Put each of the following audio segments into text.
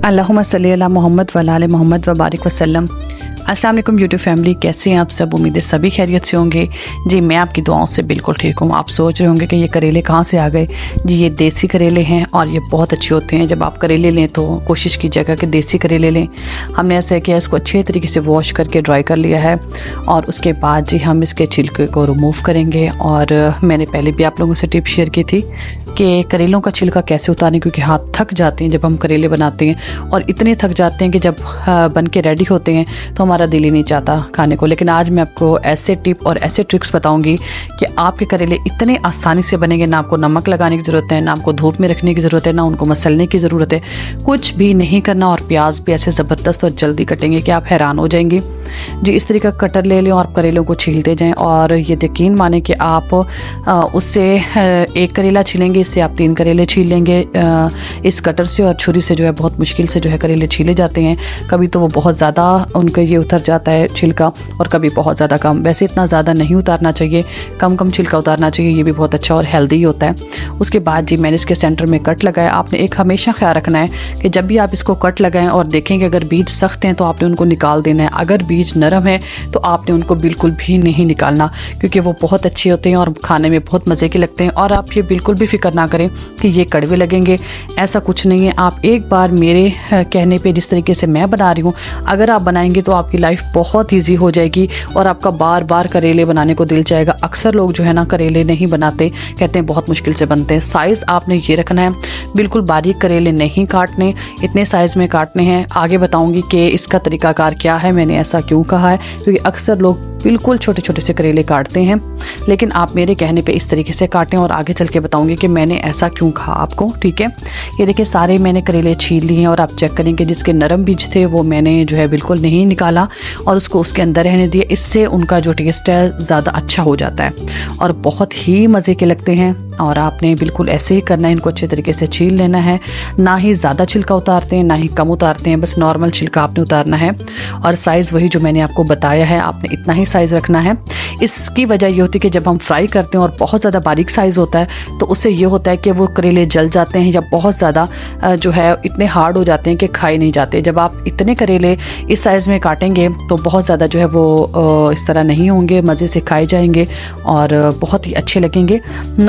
अल्लाहुम्मा सल्ली अला मोहम्मद व आले मोहम्मद व बारिक वसल्लम। अस्सलाम वालेकुम यूट्यूब फैमिली, कैसे हैं आप सब? उम्मीद है सभी खैरियत से होंगे। जी मैं आपकी दुआओं से बिल्कुल ठीक हूँ। आप सोच रहे होंगे कि ये करेले कहाँ से आ गए। जी ये देसी करेले हैं और ये बहुत अच्छे होते हैं। जब आप करेले लें तो कोशिश कीजिएगा कि देसी करेले लें। हमने ऐसा किया, इसको अच्छे तरीके से वॉश करके ड्राई कर लिया है और उसके बाद जी हम इसके छिलके को रिमूव करेंगे। और मैंने पहले भी आप लोगों से टिप शेयर की थी कि करेलों का छिलका कैसे उतारें, क्योंकि हाथ थक जाते हैं जब हम करेले बनाते हैं और इतने थक जाते हैं कि जब बन के रेडी होते हैं तो हमारा दिल ही नहीं चाहता खाने को। लेकिन आज मैं आपको ऐसे टिप और ऐसे ट्रिक्स बताऊंगी कि आपके करेले इतने आसानी से बनेंगे। ना आपको नमक लगाने की ज़रूरत है, ना आपको धूप में रखने की ज़रूरत है, ना उनको मसलने की ज़रूरत है, कुछ भी नहीं करना। और प्याज भी ऐसे ज़बरदस्त और जल्दी कटेंगे कि आप हैरान हो जाएंगी। जी इस तरीके का कटर ले लें और करेलों को छीलते जाएँ। और ये यकीन माने कि आप उससे एक करेला छीलेंगे, इससे आप 3 करेले छील लेंगे इस कटर से। और छुरी से जो है बहुत मुश्किल से जो है करेले छीले जाते हैं। कभी तो वो बहुत ज़्यादा उनका ये उतर जाता है छिलका और कभी बहुत ज़्यादा कम। वैसे इतना ज़्यादा नहीं उतारना चाहिए, कम कम छिलका उतारना चाहिए। ये भी बहुत अच्छा और हेल्दी होता है। उसके बाद जी मैंने इसके सेंटर में कट लगाया। आपने एक हमेशा ख्याल रखना है कि जब भी आप इसको कट लगाएं और देखें कि अगर बीज सख्त हैं तो आपने उनको निकाल देना है। अगर बीज नरम है तो आपने उनको बिल्कुल भी नहीं निकालना, क्योंकि वो बहुत अच्छे होते हैं और खाने में बहुत मज़े के लगते हैं। और आप ये बिल्कुल भी फिक्र ना करें कि ये कड़वे लगेंगे, ऐसा कुछ नहीं है। आप एक बार मेरे कहने पे जिस तरीके से मैं बना रही हूँ अगर आप बनाएंगे तो आपकी लाइफ बहुत ईजी हो जाएगी और आपका बार बार करेले बनाने को दिल चाहेगा। अक्सर लोग जो है ना करेले नहीं बनाते, कहते हैं बहुत मुश्किल से बनते हैं। साइज़ आपने ये रखना है, बिल्कुल बारीक करेले नहीं काटने, इतने साइज़ में काटने हैं। आगे बताऊँगी कि इसका तरीकाकार क्या है, मैंने ऐसा क्यों कहा है, क्योंकि अक्सर लोग बिल्कुल छोटे छोटे से करेले काटते हैं। लेकिन आप मेरे कहने पे इस तरीके से काटें और आगे चल के बताऊंगी कि मैंने ऐसा क्यों कहा आपको। ठीक है, ये देखिए सारे मैंने करेले छील लिए हैं और आप चेक करेंगे जिसके नरम बीज थे वो मैंने जो है बिल्कुल नहीं निकाला और उसको उसके अंदर रहने दिया। इससे उनका जो टेस्ट है ज़्यादा अच्छा हो जाता है और बहुत ही मज़े के लगते हैं। और आपने बिल्कुल ऐसे ही करना है, इनको अच्छे तरीके से छील लेना है। ना ही ज़्यादा छिलका उतारते हैं ना ही कम उतारते हैं, बस नॉर्मल छिलका आपने उतारना है। और साइज़ वही जो मैंने आपको बताया है, आपने इतना ही साइज़ रखना है। इसकी वजह ये होती है कि जब हम फ्राई करते हैं और बहुत ज़्यादा बारीक साइज़ होता है तो उससे ये होता है कि वो करेले जल जाते हैं या बहुत ज़्यादा जो है इतने हार्ड हो जाते हैं कि खाए नहीं जाते। जब आप इतने करेले इस साइज़ में काटेंगे तो बहुत ज़्यादा जो है वो इस तरह नहीं होंगे, मज़े से खाए जाएंगे और बहुत ही अच्छे लगेंगे।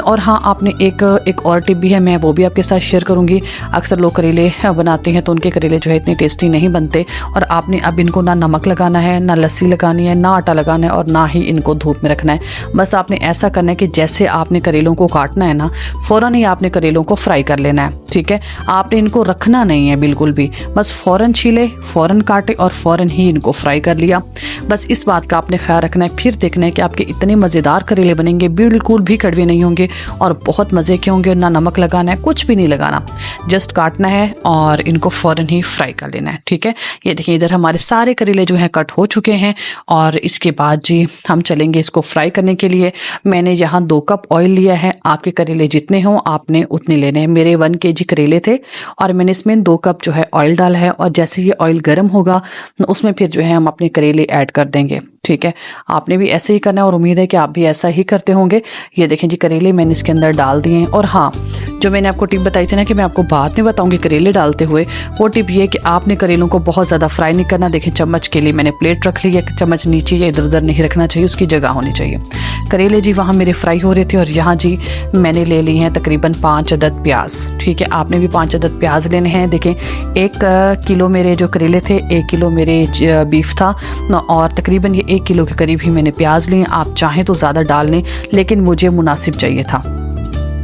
और हाँ, आपने एक और टिप भी है, मैं वो भी आपके साथ शेयर करूंगी। अक्सर लोग करेले बनाते हैं तो उनके करेले जो है इतने टेस्टी नहीं बनते। और आपने अब इनको ना नमक लगाना है, ना लस्सी लगानी है, ना आटा लगाना है और ना ही इनको धूप में रखना है। बस आपने ऐसा करना है कि जैसे आपने करेलों को काटना है ना, फ़ौरन ही आपने करेलों को फ्राई कर लेना है। ठीक है, आपने इनको रखना नहीं है बिल्कुल भी, बस फ़ौरन छीले, फ़ौरन काटे और फ़ौरन ही इनको फ्राई कर लिया। बस इस बात का आपने ख्याल रखना है। फिर देखना है कि आपके इतने मज़ेदार करेले बनेंगे, बिल्कुल भी कड़वे नहीं होंगे और बहुत मज़े के होंगे। ना नमक लगाना है, कुछ भी नहीं लगाना, जस्ट काटना है और इनको फ़ौरन ही फ्राई कर लेना है। ठीक है, ये देखिए इधर हमारे सारे करेले जो हैं कट हो चुके हैं और इसके बाद जी हम चलेंगे इसको फ्राई करने के लिए। मैंने यहाँ 2 कप ऑयल लिया है। आपके करेले जितने हों आपने उतने लेने हैं। मेरे 1 kg करेले थे और मैंने इसमें 2 कप जो है ऑयल डाला है। और जैसे ये ऑयल गर्म होगा उसमें फिर जो है हम अपने करेले ऐड कर देंगे। ठीक है, आपने भी ऐसे ही करना है और उम्मीद है कि आप भी ऐसा ही करते होंगे। ये देखें जी करेले मैंने इसके अंदर डाल दिए हैं। और हाँ, जो मैंने आपको टिप बताई थी ना कि मैं आपको बाद में बताऊंगी करेले डालते हुए, वो टिप ये है कि आपने करेलों को बहुत ज़्यादा फ्राई नहीं करना। देखें चम्मच के लिए मैंने प्लेट रख ली है, चम्मच नीचे या इधर उधर नहीं रखना चाहिए, उसकी जगह होनी चाहिए। करेले जी वहाँ मेरे फ्राई हो रहे थे और यहाँ जी मैंने ले ली हैं तकरीबन 5 अदद प्याज। ठीक है, आपने भी 5 अदद प्याज लेने हैं। देखें 1 किलो मेरे जो करेले थे, 1 किलो मेरे बीफ था और तकरीबन ये 1 किलो के करीब ही मैंने प्याज लिए। आप चाहें तो ज़्यादा डाल लें, लेकिन मुझे मुनासिब चाहिए था।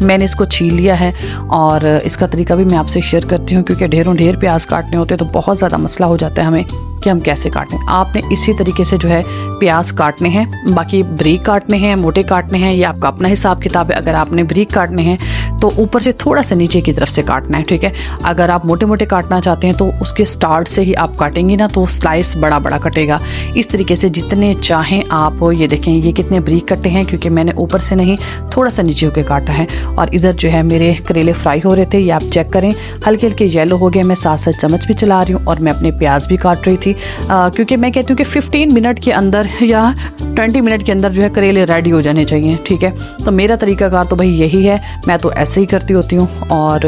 मैंने इसको छील लिया है और इसका तरीका भी मैं आपसे शेयर करती हूँ, क्योंकि ढेर प्याज काटने होते तो बहुत ज़्यादा मसला हो जाता है हमें कि हम कैसे काटें। आपने इसी तरीके से जो है प्याज काटने हैं। बाकी बारीक काटने हैं, मोटे काटने हैं, ये आपका अपना हिसाब किताब है। अगर आपने बारीक काटने हैं तो ऊपर से थोड़ा सा नीचे की तरफ से काटना है। ठीक है, अगर आप मोटे मोटे काटना चाहते हैं तो उसके स्टार्ट से ही आप काटेंगे ना तो स्लाइस बड़ा बड़ा कटेगा। इस तरीके से जितने चाहें आप। ये देखें ये कितने बारीक कटे हैं, क्योंकि मैंने ऊपर से नहीं थोड़ा सा नीचे होकर काटा है। और इधर जो है मेरे करेले फ्राई हो रहे थे, ये आप चेक करें हल्के हल्के येलो हो गए। मैं साथ साथ चम्मच भी चला रही हूँ और मैं अपने प्याज भी काट रही थी। क्योंकि मैं कहती हूँ कि 15 मिनट के अंदर या 20 मिनट के अंदर जो है करेले रेडी हो जाने चाहिए, ठीक है। तो मेरा तरीकाकार तो भाई यही है, मैं तो ऐसे ही करती होती हूँ और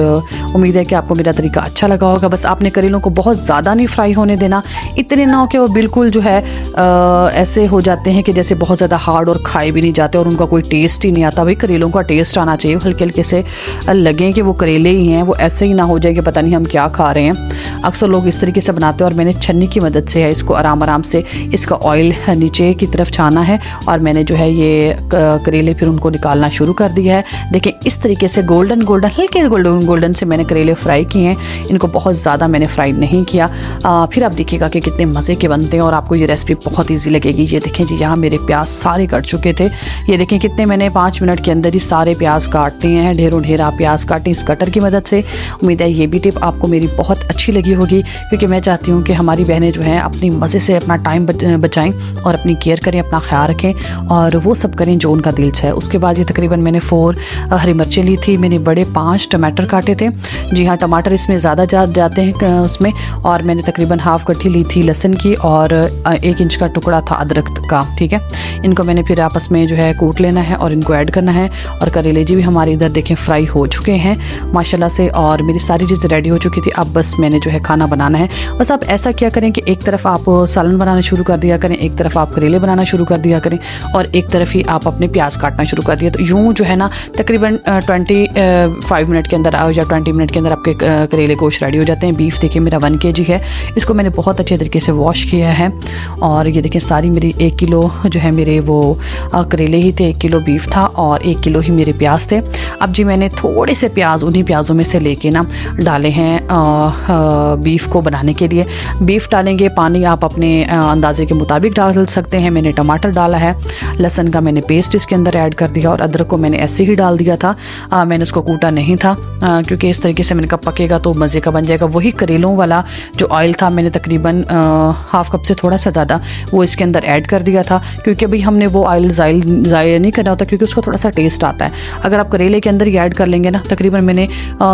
उम्मीद है कि आपको मेरा तरीका अच्छा लगा होगा। बस आपने करेलों को बहुत ज़्यादा नहीं फ्राई होने देना, इतने ना हो कि वो बिल्कुल जो है ऐसे हो जाते हैं कि जैसे बहुत ज़्यादा हार्ड और खाए भी नहीं जाते और उनका कोई टेस्ट ही नहीं आता। भाई करेलों का टेस्ट आना चाहिए, हल्के हल्के से लगें कि वो करेले ही हैं, वो ऐसे ही ना हो जाए कि पता नहीं हम क्या खा रहे हैं। अक्सर लोग इस तरीके से बनाते हैं और मैंने छन्नी की मदद से है इसको आराम आराम से इसका ऑयल नीचे की तरफ छाना है और मैंने जो है ये करेले फिर उनको निकालना शुरू कर दिया है। देखिए इस तरीके से गोल्डन गोल्डन, हल्के गोल्डन से मैंने करेले फ्राई किए हैं, इनको बहुत ज़्यादा मैंने फ्राई नहीं किया। फिर आप देखिएगा कि कितने मज़े के बनते हैं और आपको ये रेसिपी बहुत ईजी लगेगी। ये देखें जी, यहाँ मेरे प्याज सारे कट चुके थे, ये देखें कितने मैंने 5 मिनट के अंदर ही सारे प्याज काट दिए हैं, ढेरों ढेर प्याज काटे इस कटर की मदद से। उम्मीद है ये भी टिप आपको मेरी बहुत अच्छी लगी होगी, क्योंकि मैं चाहती हूँ कि हमारी बहनें जो हैं अपनी मज़े से अपना टाइम बचाएं और अपनी केयर करें, अपना ख्याल रखें और वो सब करें जो उनका दिल चाहे। उसके बाद ये तकरीबन मैंने 4 हरी मिर्चें ली थी, मैंने बड़े 5 टमाटर काटे थे। जी हाँ, टमाटर इसमें ज़्यादा जाते हैं उसमें। और मैंने तकरीबन हाफ कट्ठी ली थी लहसुन की और 1 इंच का टुकड़ा था अदरक का, ठीक है। इनको मैंने फिर आपस में जो है कूट लेना है और इनको ऐड करना है। और करेले जी भी हमारे इधर देखें फ्राई हो चुके हैं माशाल्लाह से और मेरी सारी चीज़ें रेडी हो चुकी थी। अब बस मैंने जो है खाना बनाना है। बस आप ऐसा क्या करें कि एक तरफ आप सालन बनाना शुरू कर दिया करें, एक तरफ आप करेले बनाना शुरू कर दिया करें और एक तरफ ही आप अपने प्याज काटना शुरू कर दिया। तो यूँ जो है ना तकरीबन 25 मिनट के अंदर या 20 मिनट के अंदर आपके करेले गोश्त रेडी हो जाते हैं। बीफ देखिए मेरा 1 kg है, इसको मैंने बहुत अच्छे तरीके से वॉश किया है। और ये देखें सारी मेरी 1 किलो जो है मेरे वो करेले ही थे, 1 किलो बीफ था और 1 किलो ही मेरे प्याज थे। अब जी मैंने थोड़े से प्याज उन्हीं प्याज़ों में से लेके ना डाले हैं बीफ को बनाने के लिए। बीफ डालेंगे, पानी आप अपने अंदाजे के मुताबिक डाल सकते हैं। मैंने टमाटर डाला है, लहसुन का मैंने पेस्ट इसके अंदर ऐड कर दिया और अदरक को मैंने ऐसे ही डाल दिया था। मैंने उसको कूटा नहीं था क्योंकि इस तरीके से मैंने कब पकेगा तो मज़े का बन जाएगा। वही करेलों वाला जो ऑयल था मैंने तकरीबन हाफ कप से थोड़ा सा ज़्यादा वो इसके अंदर ऐड कर दिया था, क्योंकि अभी हमने वो ऑयल ज़ाया नहीं करना होता क्योंकि उसका थोड़ा सा टेस्ट आता है। अगर आप करेले के अंदर ही ऐड कर लेंगे ना, तकरीबन मैंने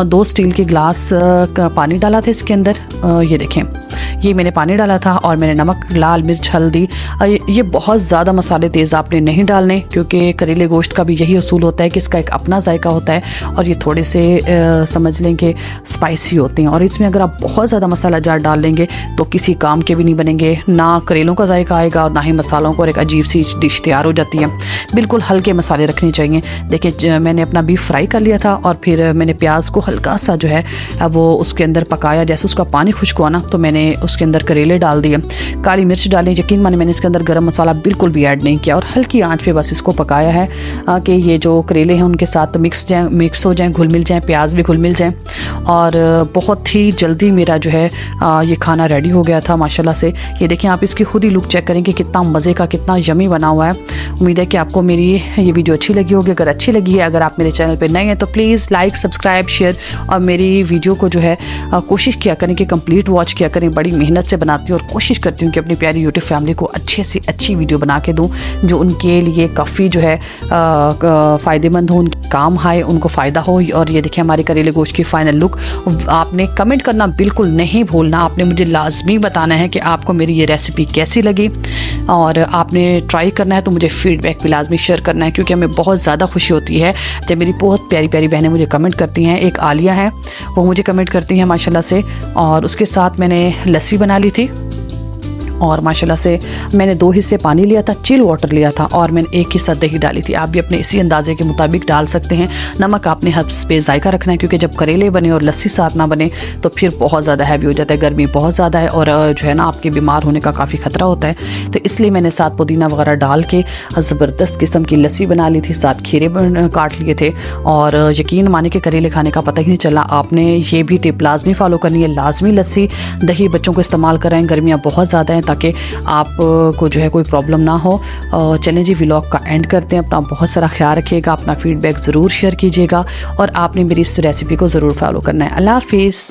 2 स्टील के ग्लास का पानी डाला था इसके अंदर। ये देखें ये मैंने पानी डाला था और मैंने नमक, लाल मिर्च, हल्दी, ये बहुत ज़्यादा मसाले तेज़ आपने नहीं डालने क्योंकि करेले गोश्त का भी यही उसूल होता है कि इसका एक अपना जायका होता है और ये थोड़े से समझ लें कि स्पाइसी होते हैं। और इसमें अगर आप बहुत ज़्यादा मसाला जार डाल लेंगे तो किसी काम के भी नहीं बनेंगे, ना करेलों का जायका आएगा और ना ही मसालों को, और एक अजीब सी डिश तैयार हो जाती है। बिल्कुल हल्के मसाले रखने चाहिए। देखिए मैंने अपना बीफ फ्राई कर लिया था और फिर मैंने प्याज को हल्का सा जो है वो उसके अंदर पकाया। जैसे उसका पानी खुश्क हुआ ना तो मैंने उसके अंदर करेले डाल दिए, काली मिर्च डाली। यकीन माने मैंने इसके अंदर गरम मसाला बिल्कुल भी ऐड नहीं किया और हल्की आंच पे बस इसको पकाया है कि ये जो करेले हैं उनके साथ मिक्स हो जाएं, घुल मिल जाएं, प्याज भी घुल मिल जाएं। और बहुत ही जल्दी मेरा जो है ये खाना रेडी हो गया था माशाल्लाह से। ये देखें आप इसकी खुद ही लुक चेक करें कि कितना मज़े का, कितना यमी बना हुआ है। उम्मीद है कि आपको मेरी ये वीडियो अच्छी लगी होगी। अगर अच्छी लगी है, अगर आप मेरे चैनल पर नए हैं तो प्लीज़ लाइक, सब्सक्राइब, शेयर और मेरी वीडियो को जो है कोशिश किया करें कि कंप्लीट वॉच किया करें। बड़ी मेहनत से बनाती हूँ और कोशिश करती हूँ कि अपनी प्यारी यूट्यूब फैमिली को अच्छे से अच्छी वीडियो बना के दूँ जो उनके लिए काफ़ी जो है फ़ायदेमंद हो, उनके काम आए, उनको फ़ायदा हो। और ये देखिए हमारे करेले गोश्त की फ़ाइनल लुक। आपने कमेंट करना बिल्कुल नहीं भूलना, आपने मुझे लाजमी बताना है कि आपको मेरी ये रेसिपी कैसी लगी और आपने ट्राई करना है तो मुझे फीडबैक भी लाजमी शेयर करना है, क्योंकि हमें बहुत ज़्यादा खुशी होती है जब मेरी बहुत प्यारी प्यारी बहनें मुझे कमेंट करती हैं। एक आलिया है वो मुझे कमेंट करती हैं माशाल्लाह से, और उसके साथ मैंने लस्सी बना ली थी और माशाल्लाह से मैंने 2 हिस्से पानी लिया था, चिल वाटर लिया था और मैंने 1 हिस्सा दही डाली थी। आप भी अपने इसी अंदाजे के मुताबिक डाल सकते हैं। नमक आपने हर पे जायका रखना है क्योंकि जब करेले बने और लस्सी साथ ना बने तो फिर बहुत ज़्यादा हैवी हो जाता है। गर्मी बहुत ज़्यादा है और जो है ना आपके बीमार होने का काफ़ी ख़तरा होता है, तो इसलिए मैंने साथ पुदीना वगैरह डाल के ज़बरदस्त किस्म की लस्सी बना ली थी, साथ खीरे काट लिए थे। और यकीन माने कि करेले खाने का पता ही नहीं चला। आपने ये भी टिप लाजमी फॉलो करनी है, लाजमी लस्सी दही बच्चों को इस्तेमाल करें, गर्मियाँ बहुत ज़्यादा हैं, ताकि आपको जो है कोई प्रॉब्लम ना हो। चलें जी व्लॉग का एंड करते हैं। अपना बहुत सारा ख्याल रखिएगा, अपना फीडबैक ज़रूर शेयर कीजिएगा और आपने मेरी इस रेसिपी को ज़रूर फॉलो करना है। अल्लाह हाफिज़।